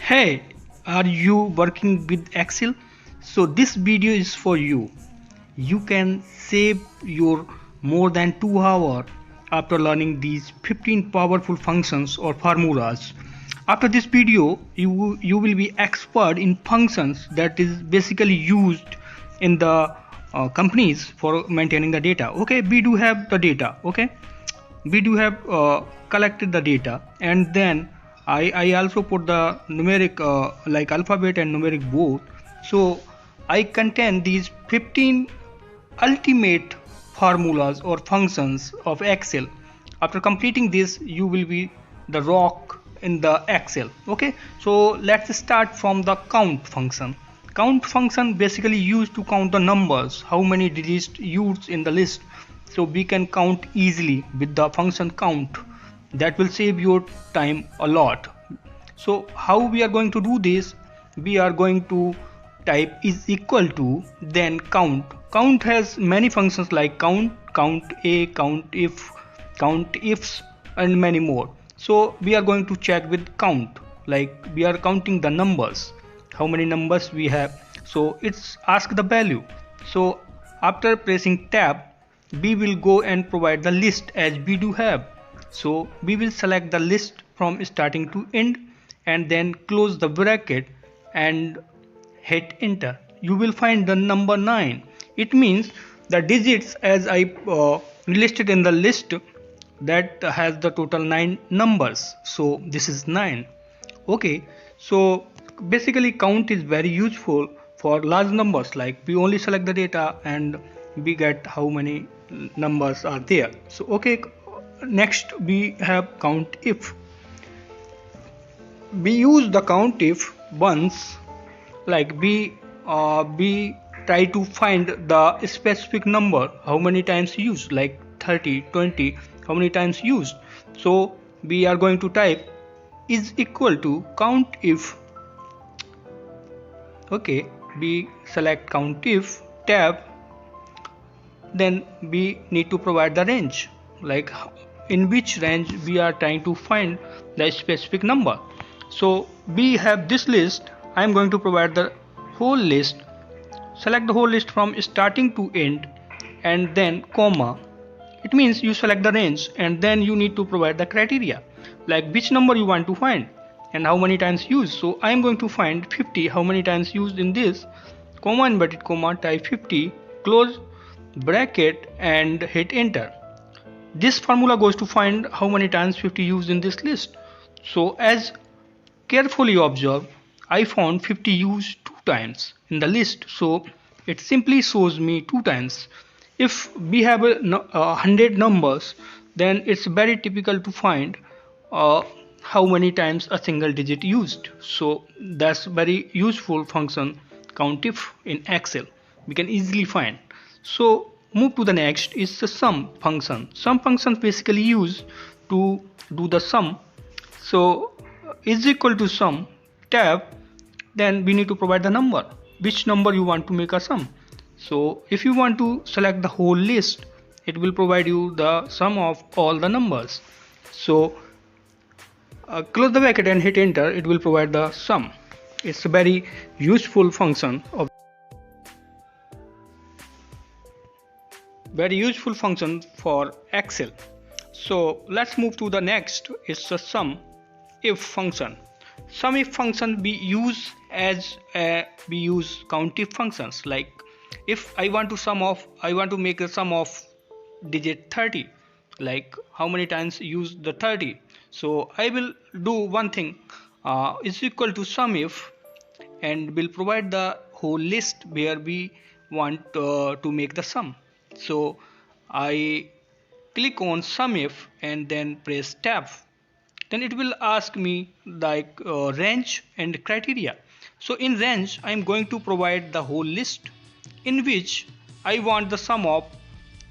Hey, are you working with Excel? So this video is for you. You can save your more than 2 hours after learning these 15 powerful functions or formulas. After this video, you will be expert in functions that is basically used in the companies for maintaining the data. Okay, we do have the data. Okay, we do have collected the data, and then I also put the numeric like alphabet and numeric both. So I contain these 15 ultimate formulas or functions of Excel. After completing this, you will be the rock in the Excel. Okay, so let's start from the count function. Count function basically used to count the numbers, how many digits used in the list. So we can count easily with the function count. That will save your time a lot. So how we are going to do this? We are going to type is equal to, then count. Count has many functions like count, count a, count if, count ifs, and many more. So we are going to check with count, like we are counting the numbers, how many numbers we have. So it's ask the value. So after pressing tab, we will go and provide the list as we do have. So we will select the list from starting to end and then close the bracket and hit enter. You will find the number 9. It means the digits as I listed in the list that has the total 9 numbers. So this is 9. Okay, so basically count is very useful for large numbers, like we only select the data and we get how many numbers are there. So okay, next we have count if. We use the count if once, like we try to find the specific number, how many times used, like 30, 20, how many times used. So we are going to type is equal to count if. Okay, we select count if, tab, then we need to provide the range, like in which range we are trying to find the specific number. So we have this list. I am going to provide the whole list. Select the whole list from starting to end and then comma. It means you select the range and then you need to provide the criteria, like which number you want to find and how many times used. So I am going to find 50, how many times used in this, comma, inverted comma, type 50, close bracket and hit enter. This formula goes to find how many times 50 used in this list. So as carefully observe, I found 50 used 2 times in the list, so it simply shows me 2 times. If we have 100 numbers, then it's very typical to find how many times a single digit used. So that's very useful function, count if, in Excel. We can easily find. So move to the next is the sum function. Sum functions basically used to do the sum. So is equal to sum, tab, then we need to provide the number, which number you want to make a sum. So if you want to select the whole list, it will provide you the sum of all the numbers. So close the bracket and hit enter. It will provide the sum. It's a very useful function for Excel. So let's move to the next. It's the sum if function. Sum if function we use as we use count if functions. Like if I want to make a sum of digit 30, like how many times use the 30. So I will do one thing, is equal to sum if, and will provide the whole list where we want to make the sum. So I click on sum if and then press tab. Then it will ask me like range and criteria. So in range, I am going to provide the whole list in which I want the sum of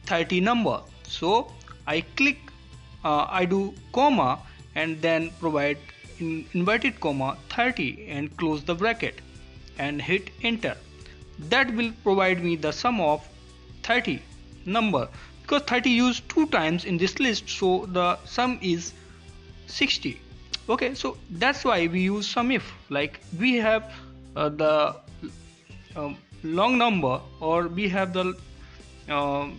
30 number. So I click, I do comma and then provide in inverted comma 30 and close the bracket and hit enter. That will provide me the sum of 30 number, because 30 used 2 times in this list, so the sum is 60. Okay, so that's why we use sum if. Like we have the long number, or we have the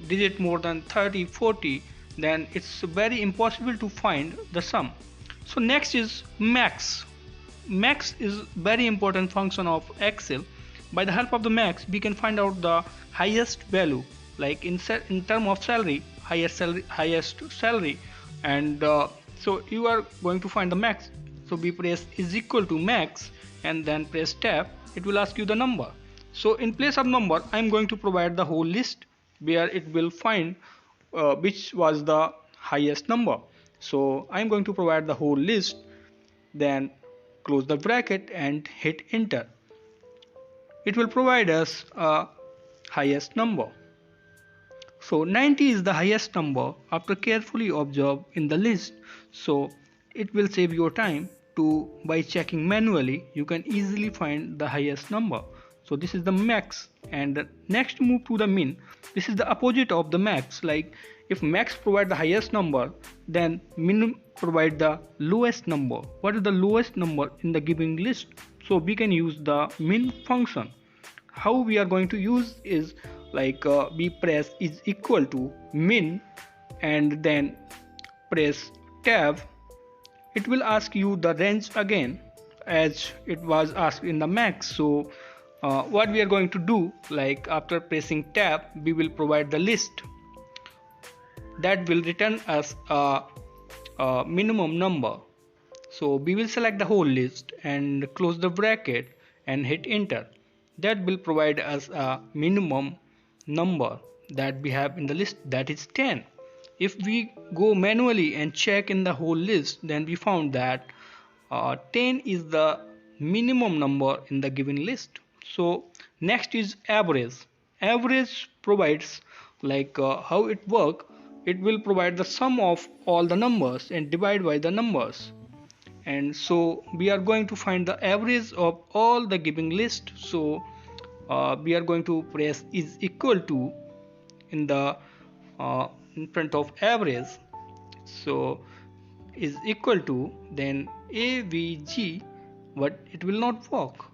digit more than 30, 40, then it's very impossible to find the sum. So next is max. Max is very important function of Excel. By the help of the max, we can find out the highest value, like in term of salary, highest salary, and so you are going to find the max. So we press is equal to max and then press tab. It will ask you the number. So in place of number, I am going to provide the whole list where it will find which was the highest number. So I am going to provide the whole list, then close the bracket and hit enter. It will provide us a highest number. So 90 is the highest number after carefully observe in the list. So it will save your time to by checking manually. You can easily find the highest number. So this is the max, and next move to the min. This is the opposite of the max. Like if max provide the highest number, then min provide the lowest number. What is the lowest number in the given list? So we can use the min function. How we are going to use is like we press is equal to min and then press tab. It will ask you the range again as it was asked in the max. So what we are going to do, like after pressing tab, we will provide the list that will return us a minimum number. So we will select the whole list and close the bracket and hit enter. That will provide us a minimum number that we have in the list, that is 10. If we go manually and check in the whole list, then we found that 10 is the minimum number in the given list. So next is average. Average provides like how it work. It will provide the sum of all the numbers and divide by the numbers. And so we are going to find the average of all the given list. So we are going to press is equal to in the in front of average. So is equal to, then avg, but it will not work.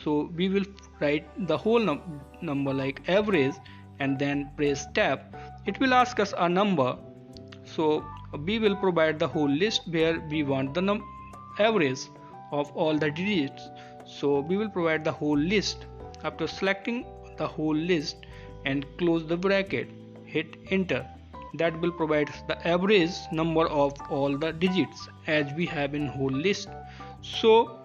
So we will write the whole number like average and then press tab. It will ask us a number. So we will provide the whole list where we want the average of all the digits. So we will provide the whole list. After selecting the whole list and close the bracket, hit enter. That will provide the average number of all the digits as we have in whole list. So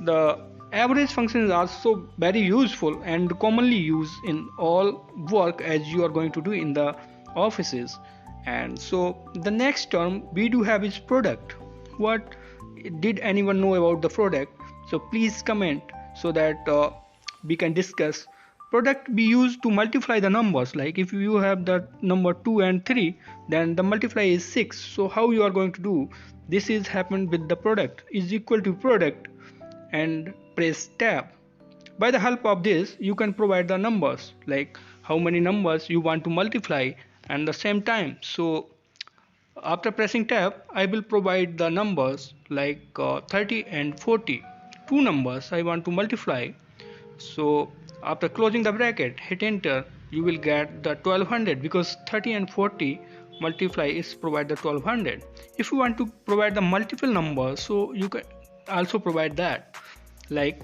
the average function is also very useful and commonly used in all work as you are going to do in the offices. And so the next term we do have is product. What did anyone know about the product? So please comment so that we can discuss. Product we use to multiply the numbers. Like if you have the number 2 and 3, then the multiply is 6. So how you are going to do this is happened with the product is equal to product and press tab. By the help of this you can provide the numbers, like how many numbers you want to multiply and the same time. So after pressing tab, I will provide the numbers like 30 and 40. Two numbers I want to multiply. So after closing the bracket, hit enter. You will get the 1200 because 30 and 40 multiply is provide the 1200. If you want to provide the multiple numbers, so you can also provide that. Like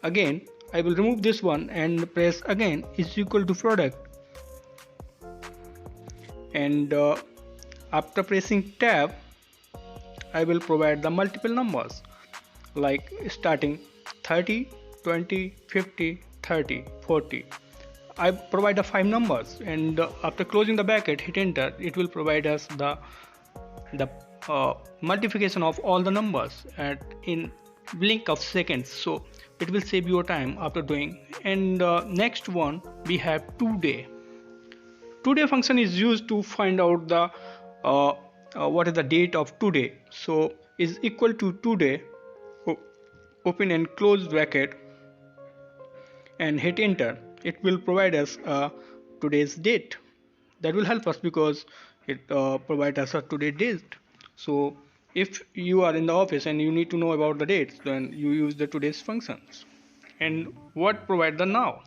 again, I will remove this one and press again is equal to product. And after pressing tab, I will provide the multiple numbers like starting 30, 20, 50, 30, 40. I provide the 5 numbers and after closing the bracket, hit enter. It will provide us the multiplication of all the numbers in blink of seconds. So it will save your time after doing. And next one we have today. Today function is used to find out the what is the date of today. So is equal to today, open and close bracket and hit enter. It will provide us today's date. That will help us because it provides us a today date. So If you are in the office and you need to know about the dates, then you use the today's functions. And what provide the now?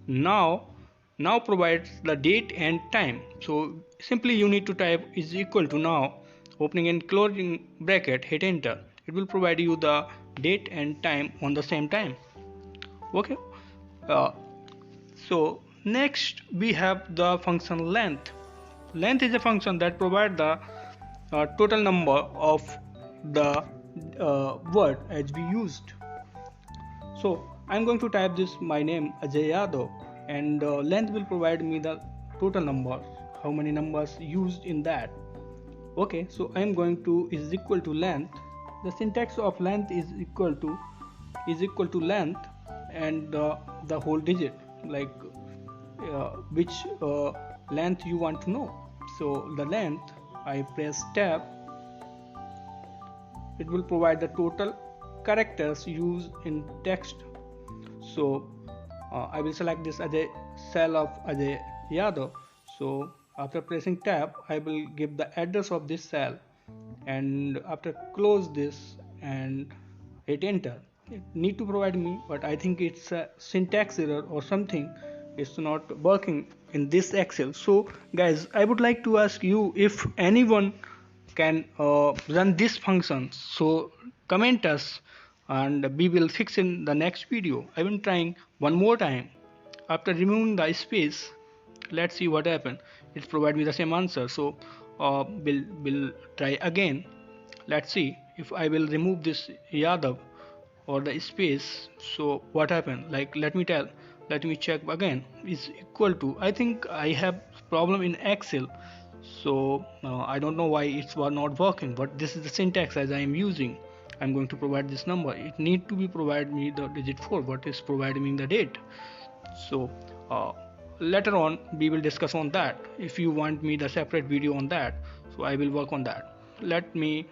Now provides the date and time. So simply you need to type is equal to now, opening and closing bracket, hit enter. It will provide you the date and time on the same time. Okay. Uh, so next we have the function length. Length is a function that provides the total number of the word as we used. So I'm going to type this my name Ajay Yadav, and length will provide me the total number, how many numbers used in that. Okay, so I'm going to is equal to length. The syntax of length is equal to length and the whole digit, like which length you want to know. So the length, I press tab, it will provide the total characters used in text. So I will select this Ajay cell of Ajay Yadav. So after pressing tab, I will give the address of this cell, and after close this and hit enter, it need to provide me, but I think it's a syntax error or something. It's not working in this Excel. So guys, I would like to ask you if anyone can run this function, so comment us and we will fix in the next video. I will trying one more time. After removing the space, let's see what happened. It provide me the same answer. So we'll try again. Let's see if I will remove this Yadav or the space. So what happened? Like let me check again. Is equal to, I think I have problem in Excel. So I don't know why it's not working, but this is the syntax as I am using. I'm going to provide this number. It need to be provide me the digit 4, but is providing me the date. So later on we will discuss on that. If you want me the separate video on that, so I will work on that. Let me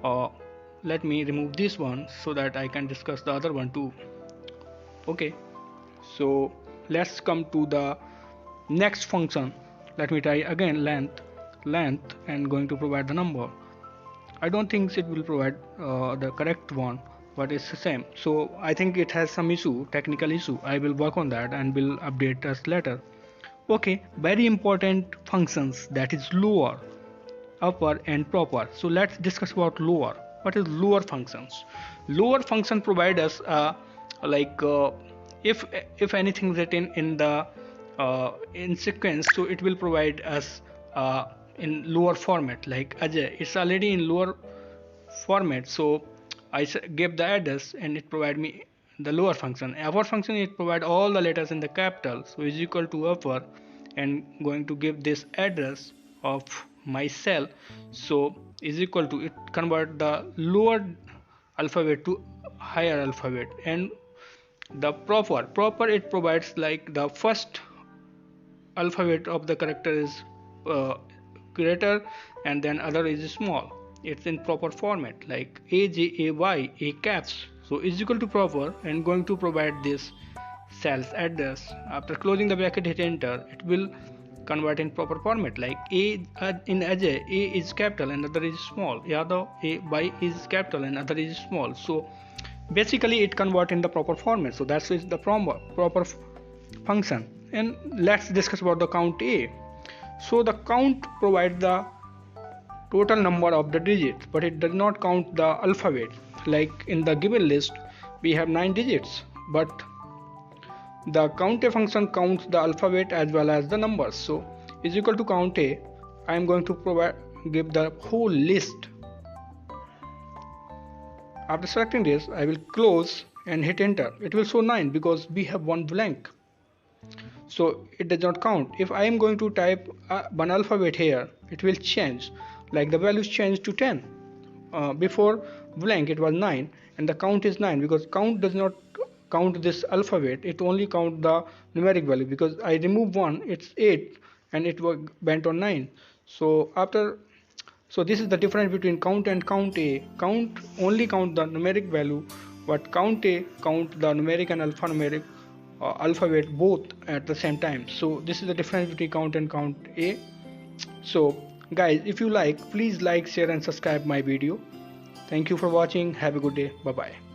remove this one so that I can discuss the other one too. Okay, so let's come to the next function. Let me try again length and going to provide the number. I don't think it will provide the correct one, but it's the same. So I think it has some technical issue. I will work on that and will update us later. Okay, very important functions, that is lower, upper and proper. So let's discuss about lower. What is lower functions? Lower function provide us if anything written in the in sequence, so it will provide us in lower format. Like Ajay, it's already in lower format, so I give the address and it provide me the lower function. Upper function, it provide all the letters in the capital, so is equal to upper, and going to give this address of my cell, so is equal to, it convert the lower alphabet to higher alphabet. And the proper it provides like the first alphabet of the character is greater and then other is small. It's in proper format, like A J A Y A caps, so is equal to proper, and going to provide this cell's address. After closing the bracket, hit enter, it will convert in proper format, like A in Ajay, A is capital and other is small. Yadav, A Y is capital and other is small. So basically it convert in the proper format. So that's the proper function. And let's discuss about the count A. So the count provides the total number of the digits, but it does not count the alphabet. Like in the given list we have 9 digits, but the count A function counts the alphabet as well as the numbers. So is equal to count A. I am going to give the whole list. After selecting this, I will close and hit enter. It will show 9 because we have one blank, so it does not count. If I am going to type one alphabet here, it will change, like the values change to 10. Before blank it was 9 and the count is 9, because count does not count this alphabet, it only count the numeric value. Because I remove 1, it's 8 and it went on 9. So this is the difference between count and count A. Count only count the numeric value, but count A count the numeric and alphanumeric alphabet both at the same time. So this is the difference between count and count A. So Guys, if you like, please like, share and subscribe my video. Thank you for watching. Have a good day. Bye bye.